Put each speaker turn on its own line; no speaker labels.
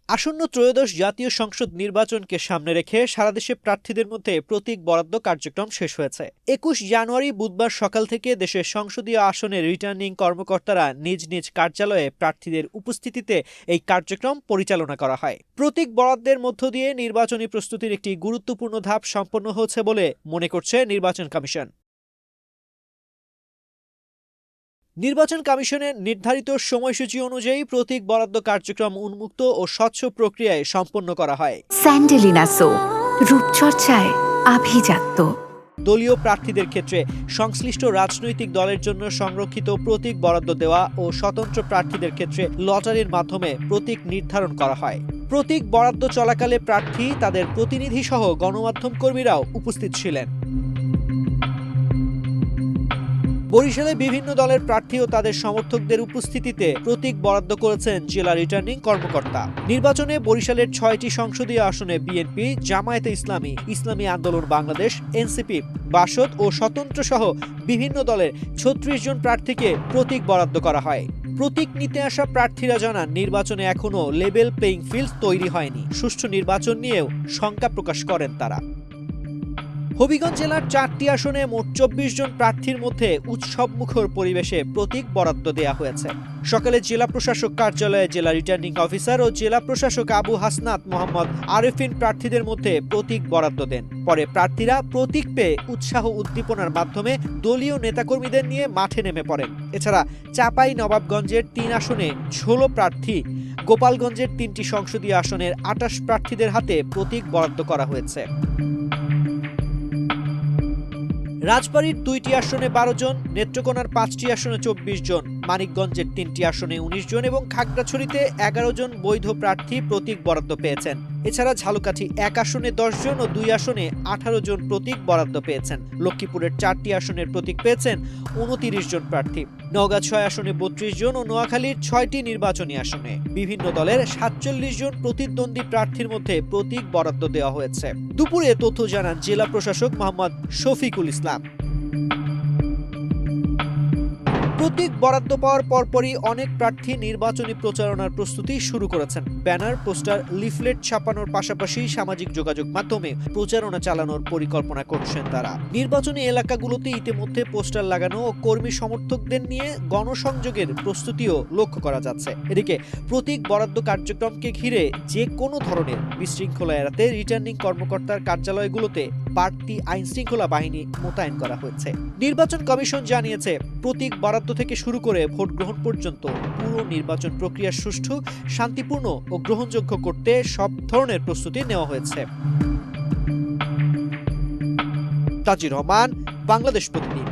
আসন্ন ত্রয়োদশ জাতীয় সংসদ নির্বাচনকে সামনে রেখে সারা দেশে প্রার্থীদের মধ্যে প্রতীক বরাদ্দ কার্যক্রম শেষ হয়েছে। ২১ জানুয়ারি বুধবার সকাল থেকে দেশের সংসদীয় আসনের রিটার্নিং কর্মকর্তারা নিজ নিজ কার্যালয়ে প্রার্থীদের উপস্থিতিতে এই কার্যক্রম পরিচালনা করা হয়। প্রতীক বরাদ্দের মধ্য দিয়ে নির্বাচনী প্রস্তুতির একটি গুরুত্বপূর্ণ ধাপ সম্পন্ন হয়েছে বলে মনে করছে নির্বাচন কমিশন। নির্বাচন কমিশনের নির্ধারিত সময়সূচি অনুযায়ী প্রতীক বরাদ্দ কার্যক্রম উন্মুক্ত ও স্বচ্ছ প্রক্রিয়ায় সম্পন্ন করা হয়।
স্যান্ডেলিনা সো, রূপচর্চায় আভিজাত্য।
দলীয় প্রার্থীদের ক্ষেত্রে সংশ্লিষ্ট রাজনৈতিক দলের জন্য সংরক্ষিত প্রতীক বরাদ্দ দেওয়া ও স্বতন্ত্র প্রার্থীদের ক্ষেত্রে লটারির মাধ্যমে প্রতীক নির্ধারণ করা হয়। প্রতীক বরাদ্দ চলাকালে প্রার্থী, তাদের প্রতিনিধি সহ গণমাধ্যম কর্মীরাও উপস্থিত ছিলেন। বরিশালে বিভিন্ন দলের প্রার্থী ও তাদের সমর্থকদের উপস্থিতিতে প্রতীক বরাদ্দ করেছেন জেলা রিটার্নিং কর্মকর্তা। নির্বাচনে বরিশালের ৬টি সংসদীয় আসনে বিএনপি, জামায়াতে ইসলামী, ইসলামী আন্দোলন বাংলাদেশ, এনসিপি, বাসদ ও স্বতন্ত্র সহ বিভিন্ন দলের ৩৬ জন প্রার্থীকে প্রতীক বরাদ্দ করা হয়। প্রতীক নিতে আসা প্রার্থীরা জানান, নির্বাচনে এখনো লেভেল প্লেইং ফিল্ড তৈরি হয়নি। সুষ্ঠু নির্বাচন নিয়েও শঙ্কা প্রকাশ করেন তারা। হবিগঞ্জ জেলার ৪টি আসনে মোট ২৪ জন প্রার্থীর মধ্যে উৎসবমুখর পরিবেশে প্রতীক বরাদ্দ দেওয়া হয়েছে। সকালে জেলা প্রশাসক কার্যালয়ে জেলা রিটার্নিং অফিসার ও জেলা প্রশাসক আবু হাসনাত মোহাম্মদ আরেফিন প্রার্থীদের মধ্যে প্রতীক বরাদ্দ দেন। পরে প্রার্থীরা প্রতীক পেয়ে উৎসাহ উদ্দীপনার মাধ্যমে দলীয় নেতাকর্মীদের নিয়ে মাঠে নেমে পড়েন। এছাড়া চাঁপাই নবাবগঞ্জের ৩ আসনে ১৬ প্রার্থী, গোপালগঞ্জের ৩টি সংসদীয় আসনের ২৮ প্রার্থীদের হাতে প্রতীক বরাদ্দ করা হয়েছে। রাজবাড়ীর ২টি আসনে ১২ জন, নেত্রকোনার ৫টি আসনে ২৪ জন, মানিকগঞ্জের ৩টি আসনে ১৯ জন এবং খাগড়াছড়িতে ১১ জন বৈধ প্রার্থী প্রতীক বরাদ্দ পেয়েছেন। এছাড়া ঝালকাঠি ১ আসনে ১০ জন ও ২ আসনে ১৮ জন প্রতীক বরাদ্দ পেয়েছেন। লক্ষ্মীপুরের ৪টি আসনের প্রতীক পেয়েছেন ২৯ জন প্রার্থী। নওগাঁ ৬ আসনে ৩২ জন ও নোয়াখালীর ৬টি নির্বাচনী আসনে বিভিন্ন দলের ৪৭ জন প্রতিদ্বন্দ্বী প্রার্থীর মধ্যে প্রতীক বরাদ্দ দেওয়া হয়েছে। দুপুরে তথ্য জানান জেলা প্রশাসক মোহাম্মদ শফিকুল ইসলাম। প্রতীক বরাদ্দ পাওয়ার পরপরই অনেক প্রার্থী নির্বাচনী প্রচারণার প্রস্তুতি শুরু করেছেন। ব্যানার, পোস্টার, লিফলেট ছাপানোর পাশাপাশি সামাজিক যোগাযোগ মাধ্যমে প্রচারণা চালানোর পরিকল্পনা করছেন তারা। নির্বাচনী এলাকাগুলোতে ইতিমধ্যে পোস্টার লাগানো ও কর্মী সমর্থকদের নিয়ে গণসংযোগের প্রস্তুতিও লক্ষ্য করা যাচ্ছে। এদিকে প্রতীক বরাদ্দ কার্যক্রমকে ঘিরে যে কোনো ধরনের বিশৃঙ্খলা এড়াতে রিটার্নিং কর্মকর্তার কার্যালয়গুলোতে বাড়তি আইন শৃঙ্খলা বাহিনী মোতায়েন করা হয়েছে। নির্বাচন কমিশন জানিয়েছে, প্রতীক বরাদ্দ থেকে শুরু করে ভোট গ্রহণ পর্যন্ত পুরো নির্বাচন প্রক্রিয়া সুষ্ঠু, শান্তিপূর্ণ ও গ্রহণযোগ্য করতে সব ধরনের প্রস্তুতি নেওয়া হয়েছে। তাজির রহমান, বাংলাদেশ প্রতিদিন।